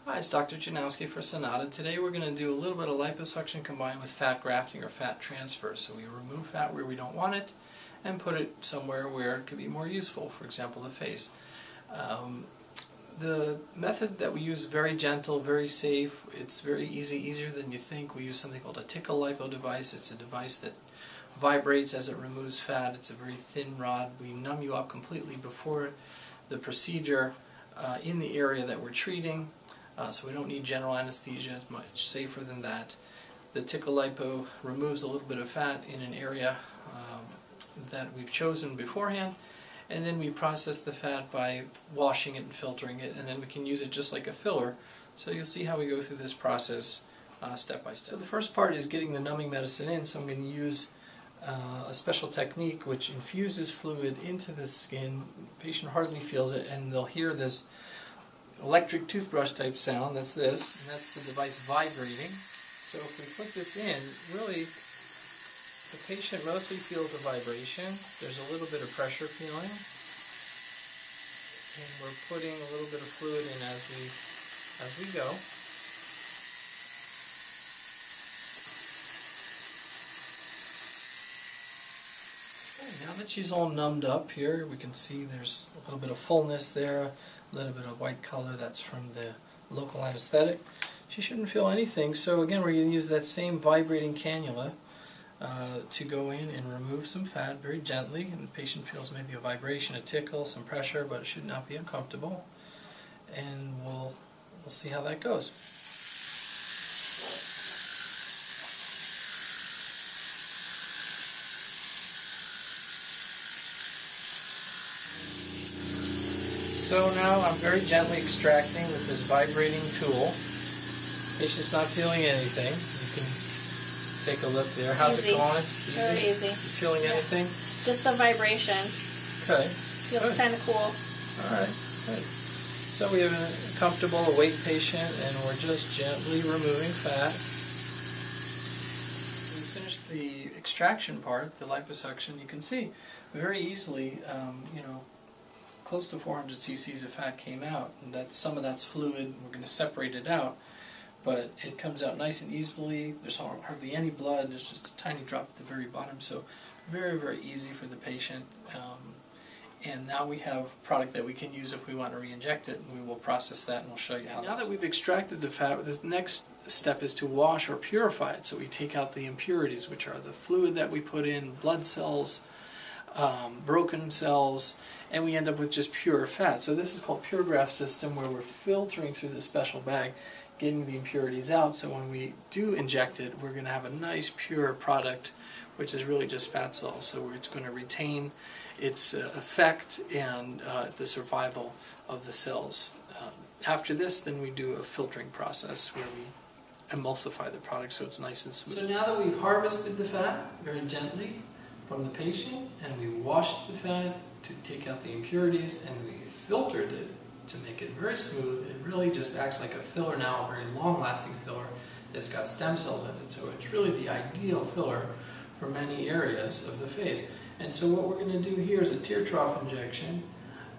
Hi, it's Dr. Janowski for Sonata. Today we're going to do a little bit of liposuction combined with fat grafting or fat transfer. So we remove fat where we don't want it and put it somewhere where it could be more useful, for example the face. The method that we use is very gentle, very safe. It's very easy, easier than you think. We use something called a tickle lipo device. It's a device that vibrates as it removes fat. It's a very thin rod. We numb you up completely before the procedure in the area that we're treating. So we don't need general anesthesia. It's much safer than that. The tickle lipo removes a little bit of fat in an area that we've chosen beforehand, and then we process the fat by washing it and filtering it, and then we can use it just like a filler. So you'll see how we go through this process step by step. So the first part is getting the numbing medicine in, so I'm going to use a special technique which infuses fluid into the skin. The patient hardly feels it, and they'll hear this electric toothbrush type sound. That's this, and that's the device vibrating. So if we put this in, really the patient mostly feels a vibration. There's a little bit of pressure feeling, and we're putting a little bit of fluid in as we go. Okay, now that she's all numbed up here, we can see there's a little bit of fullness there, a little bit of white color. That's from the local anesthetic. She shouldn't feel anything, so again we're going to use that same vibrating cannula to go in and remove some fat very gently, and the patient feels maybe a vibration, a tickle, some pressure, but it should not be uncomfortable, and we'll see how that goes. So now I'm very gently extracting with this vibrating tool. Patient's not feeling anything. You can take a look there. How's it going? Easy. Very easy. You feeling anything? Just the vibration. Okay. Feels kind of cool. Alright, good. So we have a comfortable, awake patient, and we're just gently removing fat. We finished the extraction part, the liposuction. You can see very easily, close to 400 cc's of fat came out, and some of that's fluid. We're going to separate it out, but it comes out nice and easily. There's hardly any blood. There's just a tiny drop at the very bottom, so very, very easy for the patient. And now we have product that we can use if we want to re-inject it, and we will process that and we'll show you how. Now that we've extracted the fat, the next step is to wash or purify it. So we take out the impurities, which are the fluid that we put in, blood cells, broken cells, and we end up with just pure fat. So this is called pure graft system, where we're filtering through this special bag, getting the impurities out, so when we do inject it, we're going to have a nice pure product, which is really just fat cells. So it's going to retain its effect and the survival of the cells. After this, then we do a filtering process where we emulsify the product so it's nice and smooth. So now that we've harvested the fat very gently from the patient, and we washed the fat to take out the impurities, and we filtered it to make it very smooth, it really just acts like a filler now, a very long-lasting filler that's got stem cells in it. So it's really the ideal filler for many areas of the face. And so what we're going to do here is a tear trough injection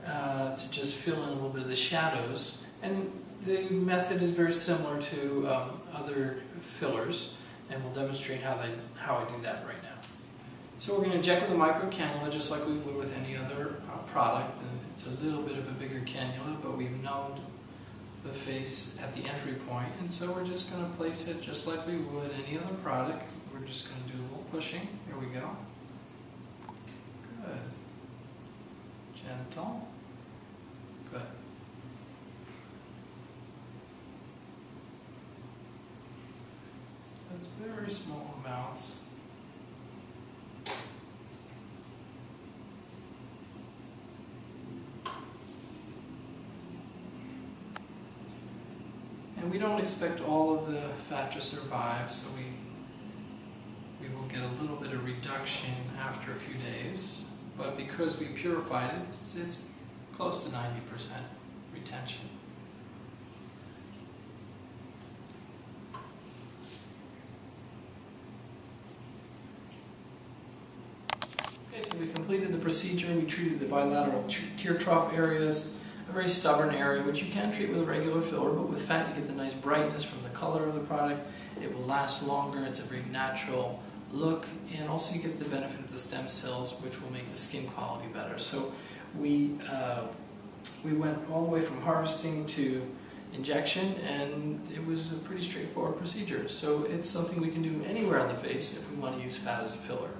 to just fill in a little bit of the shadows. And the method is very similar to other fillers, and we'll demonstrate how I do that right now. So we're going to inject with a micro cannula just like we would with any other product. And it's a little bit of a bigger cannula, but we've numbed the face at the entry point, and so we're just going to place it just like we would any other product. We're just going to do a little pushing. Here we go. Good. Gentle. Good. That's very small amounts. And we don't expect all of the fat to survive, so we will get a little bit of reduction after a few days. But because we purified it, it's close to 90% retention. Okay, so we completed the procedure. We treated the bilateral tear trough areas. a very stubborn area, which you can treat with a regular filler, but with fat you get the nice brightness from the color of the product. It will last longer, it's a very natural look, and also you get the benefit of the stem cells, which will make the skin quality better. So we went all the way from harvesting to injection, and it was a pretty straightforward procedure. So it's something we can do anywhere on the face if we want to use fat as a filler.